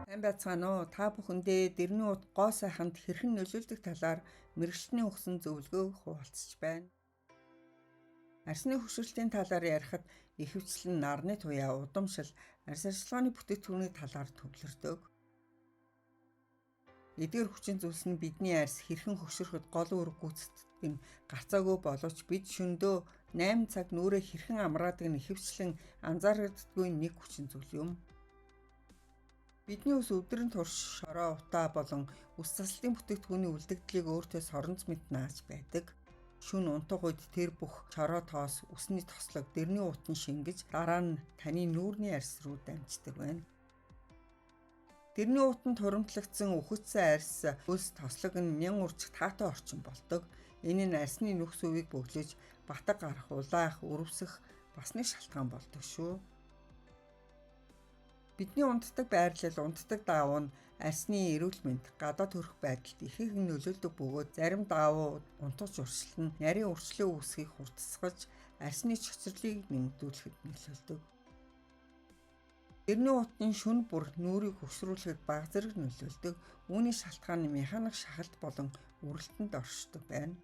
Сайн байцгаана уу? Та бүхэндээ дэрний ут гоо сайханд хэрхэн нөлөөлдөг талаар мэрэгчлийн өгсөн зөвлөгөөг хуваалцаж байна. Арсны хөшрөлтийн талаар ярихад ихэвчлэн нарны туяа, удамшил, арьс арчилгааны бүтээгдэхүүний талаар төвлөрдөг. Эдгээр хүчин зүйлс нь бидний арьс хэрхэн хөшрөхөд гол үүрэг гүйцэтгэдэг нь гарцаагүй боловч бид шөнөдөө 8 цаг нүрээ хэрхэн амраадаг нь ихэвчлэн анзаарагддаггүй нэг хүчин зүйл юм. Бидний ус өдрийн турш шороо, утаа болон ус заслын бүтээгдэхүүний үлдэгдлийг өөртөө соронц мэт нааж байдаг. Шөнө унтах үед тэр бүх шороо тоос, усны тослог дэрний утан шингэж дараа нь таны нүүрний арьс руу дамждаг байна. Дэрний утанд хуримтлагдсан үхэгдсэн арьс өлс тослог нь нян урчих таатай орчин болдог. Энэ нь арьсны нүхс үеийг бөглөж батг гарах, улаах, өрөвсөх бас нэг шалтгаан болдог шүү. Бидний унтдаг байрлал, унтдаг даавуу нь арьсны эрүүл мэнд, гадаа төрөх байдалд ихээхэн нөлөөлдөг бөгөөд зарим даавуу унтах зуршил нь нарийн өрчлөө үүсгийг хурдсгаж арьсны чөцөрлийг нэмэгдүүлэхэд нөлөөлдөг. Дэрний утны шөнө бүр нүрийг хөшрүүлэхэд бага зэрэг нөлөөлдөг. Үүний шалтгаан нь механик шахалт болон үрэлтэнд оршдог байна.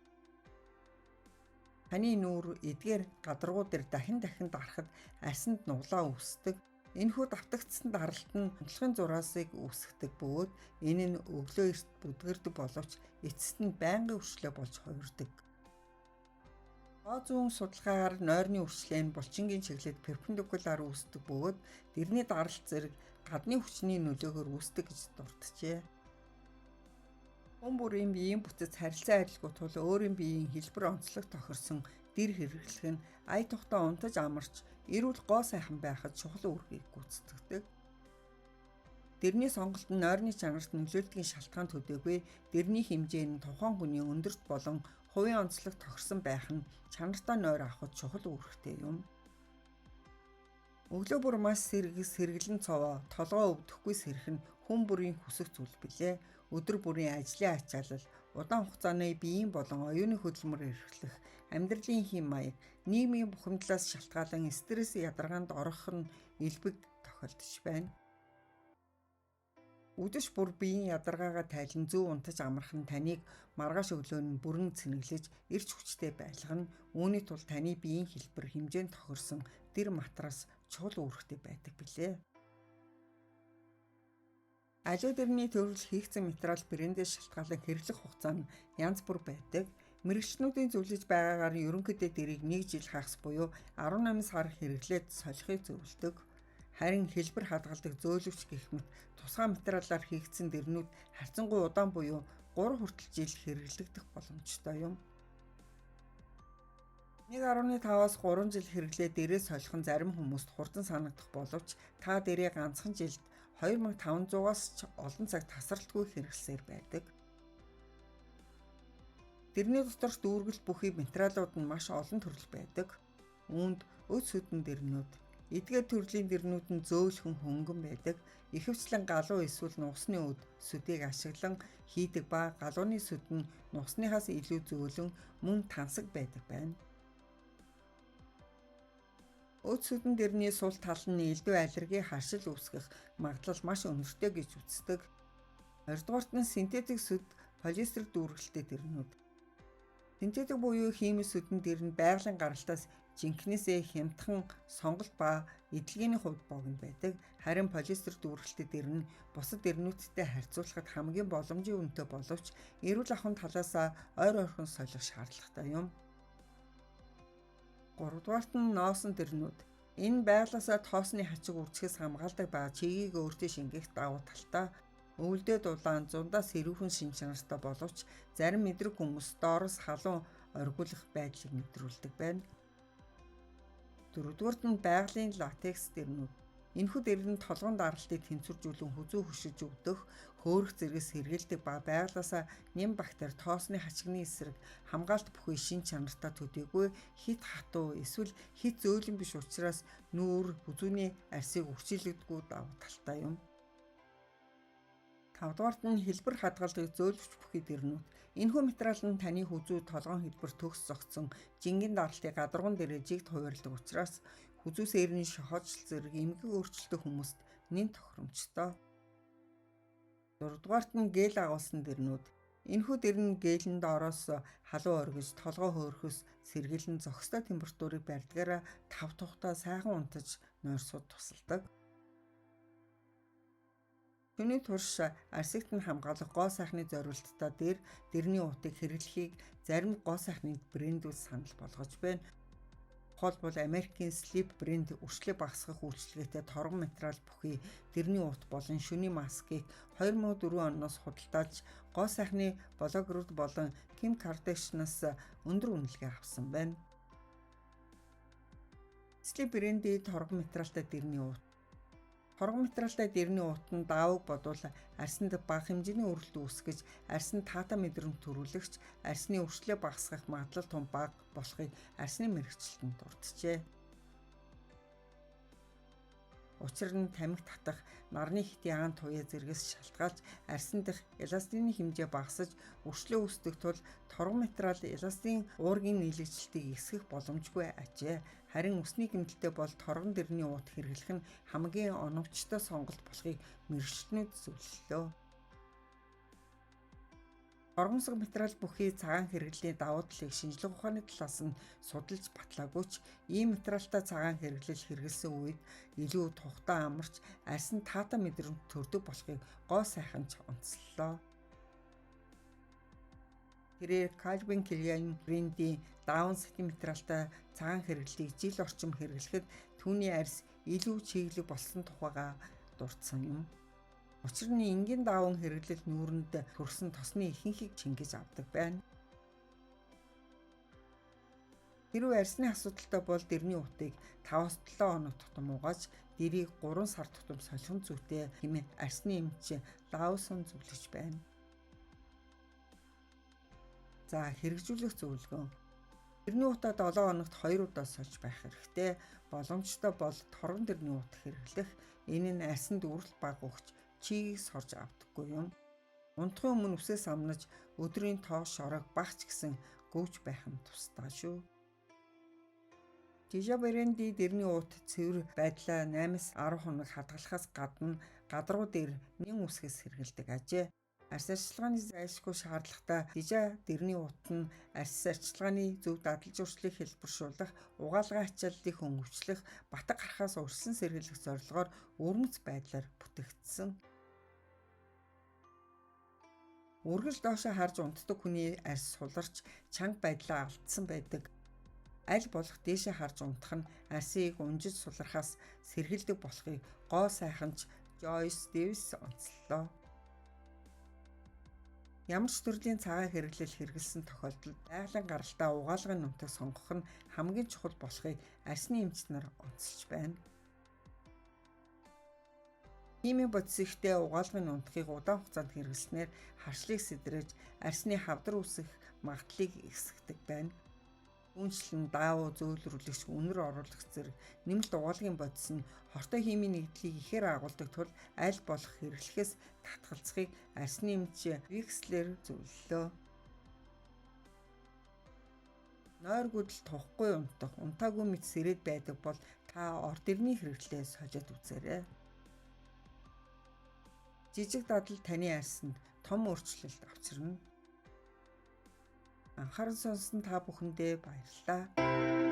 Таны нүүр эдгээр гадаргуу дээр дахин дарахад арьсанд нуглаа үүсдэг. Энэхүү давтагдсан даралт нь хандлагын зураасыг үүсгдэг бөгөөд энэ нь өглөө эрт бүдгэрдэг боловч эцэст нь байнгын өрчлөө болж хувирдаг. Гоо зүүн судалгаагаар нойрны өрчлөө нь булчингийн чиглэлд перпендикулаар үүсдэг бөгөөд дэрний даралт зэрэг гадны хүчний нөлөөгөөр үүсдэг гэж дурджээ. Хүн бүрийн биеийн бүтэц харилцан адилгүй тул өөрийн биеийн хэлбэр онцлог тохирсон дэр хэрэглэх нь ая тухтаа унтаж амарч эрүүл гоо сайхан байхад чухал үүргийг гүйцэтгэдэг. Дэрний сонголт нь нойрны чанарт нөлөөлдгийн шалтгаан төдийгүй дэрний хэмжээ нь тухайн хүний өндөрт болон хувийн онцлог тохирсон байх нь чанартай нойр авахд чухал үүрэгтэй юм. Өглөө бүр маш сэргэлэн цовоо, толгоо өвдөхгүй сэрэх нь хүн бүрийн хүсэх зүйл билээ. Өдөр бүрийн ажлын ачаалал, удаан хугацааны биеийн болон оюуны хөдөлмөр эрхлэх, амьдралын хэм маяг, нийгмийн бухимдлаас шалтгаалan стресс ядаргаанд орох нь элбэг тохиолдож байна. Үдэш бүр биеийн ядаргаагаа тайлан зөв унтаж амрах нь таныг маргааш өглөө нь бүрэн цэнэглэж эрч хүчтэй байлгана. Үүний тулд таны биеийн хэлбэр хэмжээнд тохирсон дэр матрас чухал үүрэгтэй байдаг билээ. Аливаа дэрний төрөл хийгдсэн материал брэндээс шалтгаалan хэрэглэх хугацаа нь янз бүр байдаг. Мэргэжчнүүдийн зөвлөж байгаагаар ерөнхийдөө дэрийг 1 жил хагас буюу 18 сар хэрэглээд солихыг зөвлөдөг. Харин хэлбэр хадгалдаг зөөлөвч гэх мэт тусгай материалаар хийгдсэн дэрнүүд харьцангуй удаан буюу 3 хүртэл жил хэрэглэгдэх боломжтой юм. 1.5-аас 3 жил хэрэглээ дэрээ солих нь зарим хүмүүст хурдан санагдах боловч та дэрээ ганцхан жилд 2500-аас ч олон цаг тасралтгүй хэрэглэсээр байдаг. Дэрний доторх дүүргэлт бүхий материалууд нь маш олон төрөл байдаг. Үүнд өд сүдэн дэрнүүд, эдгээр төрлийн дэрнүүд нь зөөлхөн хөнгөн байдаг. Ихэвчлэн галуу эсвэл нугасны өд сүдийг ашиглан хийдэг ба галууны сүд нь нугасныхаас илүү зөөлөн мөн тансаг байдаг байна. Өд сүдэн дэрний сул тал нь элдв аллерги харшил үүсгэх магадлал маш өнөртэй гэж үздэг. 2-дугаарт нь синтетик сүд, полиэстер дүүргэлттэй дэрнүүд. Синтетик буюу химийн сүдэн дэр нь байгалийн гаралтаас жинхнээсээ хямдхан сонголт ба эдлэгээний хувьд богино байдаг. Харин полиэстер дүүргэлттэй дэр нь бусад дэрнүүдтэй харьцуулахад хамгийн боломжийн үнэтэй боловч эрүүл ахуйн талаас ойр ойрхон солих шаардлагатай юм. 3-дугаарт нь ноосн дэрнүүд. Энэ байгалаасаа тоосны хачиг үржихээс хамгаалдаг ба чигийг өөртөө шингээх давуу талтай. Өвөлдөө дулаан зундаа сэрүүхэн шин чанартай боловч зарим мэдрэг хүмүүс доороос халуун оргиулах байдлыг мэдрүүлдэг байна. 4-дугаарт нь байгалийн латекс дэрнүүд. Энэхүү дэр нь толгойн даралтыг тэнцвэржүүлэн хүзүү хөшиж өгдөх, хөөрөх зэрэгс сэргийлдэг ба байгалаасаа нэм бактери тоосны хачигны эсрэг хамгаалт бүхий шин чанартай төдийгүй хит хатуу эсвэл хит зөөлөн биш учраас нүүр, хүзүүний арсыг үрчилдэггүй давуу талтай юм. 5-дугаарт нь хэлбэр хадгалдаг зөөлөвч бүхий дэрнүүд. Энэхүү материал нь таны хүзүү толгойн хэлбэр төгс зогтсон жингийн даралтыг гадаргуун дээрээ жигд хувирладаг учраас хүзүүсээрний шохоожл зэрэг эмгэг өөрчлөлттэй хүмүүст нэн тохиромжтой. Дурдугаарт нь гээл агуулсан дэрнүүд. Энэхүү дэрн гээлэн доороос халуун оргиж толгой хөөрхөс сэргэлэн зохистой температурыг барьдгаараа тав тухтаа сайхан унтаж нойрсууд тусалдаг. Түүний турш арсигт нь хамгаалах гоо сайхны зориулттай дэрний утыг хэрэглэхийг зарим гоо сайхны брэндүүд санал болгож байна. Тухайлбал Америкийн Sleep брэнд үрчлэг багасгах үйлчилгээтэй торгон материал бүхий дэрний ут болон шөнийн маскыг 2004 оноос худалдаалж гоо сайхны блогерууд болон Ким Кардашианаас өндөр үнэлгээ авсан байна. Sleep брендийн торгон материалтай дэрний ут. Торгон материалтай дэрний ут нь даавыг бодвол арсанд бага хэмжээний өрөлт үүсгэж, арсанд таата мэдрэмж төрүүлэгч, арсны өрчлөө багасгах магадлал тун бага болохыг арсны мэрэгчлэлтэнд дурджээ. Учир нь тамхи татах, нарны хитийн аан туяа зэрэгс шалтгаалж арсан дах эластины хэмжээ багасаж өрчлөө үүсдэг тул торгон материал эластин уургийн нийлэгчлэлтийг эсгэх боломжгүй ажээ. Харин үсний гэмтэлтэй бол торгон дэрний ут хэрэглэх нь хамгийн оновчтой сонголт болохыг мэрэгчлэнүүд зөвлөлөө. Торгонсог материал бүхий цагаан хэрэглэлийн давуу талыг шинжлэх ухааны талаас нь судалж батлаагүй ч ийм материалтай цагаан хэрэглэл хэрэгэлсэн үед илүү тухтай амарч арсан таата мэдрэмж төрдөг болохыг гоо сайхан ч онцлолоо. Тэрээр Calvin Klein брендийн даун сатин материалтай цагаан хэрэглэлийг жил орчим хэрэглэхэд түүний арс илүү чиглэг болсон тухайга дурдсан юм. Учир нь энгийн даун хэрэглэл нүүрэнд төрсөн тосны ихэнхийг чингэж авдаг байна. Хэрвээ арсны асуудалтай бол дэрний утыг 5-7 хоног тутам угааж дэрийг 3 сар тутам солих зүйтэй хэмээн арсны эмч Лаусон зөвлөж байна. За хэрэгжүүлэх зөвлөгөө. Дэрний утаа 7 хоногт 2 удаа сольж байх хэрэгтэй. Боломжтой бол торгон дэрний ут хэрэглэх. Энэ нь арсанд үрэл баг өгч чийг сорж авдаггүй юм. Унтахын өмнө үсээс амнаж өдрийн тоош орог багч гэсэн гөвж байх нь тусдаа шүү. Жижа бренди дэрний ут цэвэр байдлаа 8-10 хоног хадгалахаас гадна гадаргуу дээр нэн үсгээс хэрэгэлдэг ажээ. Арс арчилгааны зайлшгүй шаардлагатай жижа дэрний ут нь арс арчилгааны зөв дадал зуршлыг хэлбэршүүлэх, угаалгын ачааллыг хөнгөвчлөх, батг гарахаас урьдчилан сэргийлэх зорилгоор өрмөц байдлаар бүтээгдсэн. Үргэлж доошоо харж унтдаг хүний арс суларч чанга байдлаа алдсан байдаг. Аль болох дээшээ харж унтах нь арсыг унжиж сулрахаас сэргийлдэг болохыг гоо сайханч Joyce Davis онцлолоо. Ямар ч төрлийн цагаан хэрэглэл хэрэгэлсэн тохиолдолд байгалийн гаралтай угаалгын нутаг сонгох нь хамгийн чухал болохыг арсны эмч нар онцолж байна. Химийн бодис ихтэй угаалгын нутгийг удаан хугацаанд хэрэглэснээр харшлыг сэдрэж арсны хавдар үүсэх магадлалыг ихсгдэг байна. Үүнчлэн даавуу зөөлрүүлэгч үнэр оруулах зэрэг нэмэлт угаалгын бодис нь хортой химийн нэгдлийг ихээр агуулдаг тул аль болох хэрэглэхээс татгалзахыг арсны эмч Wixler зөвлөлөө. Нойр гүйдэл тухгүй унтах, унтаагүй мэт сэрээд байдаг бол та орд ирний хэрэглээ сольж үзээрэй. Жижиг дадал таны арсанд том өөрчлөлт авчирна. Анхаарал сонсон та бүхэндээ баярлалаа.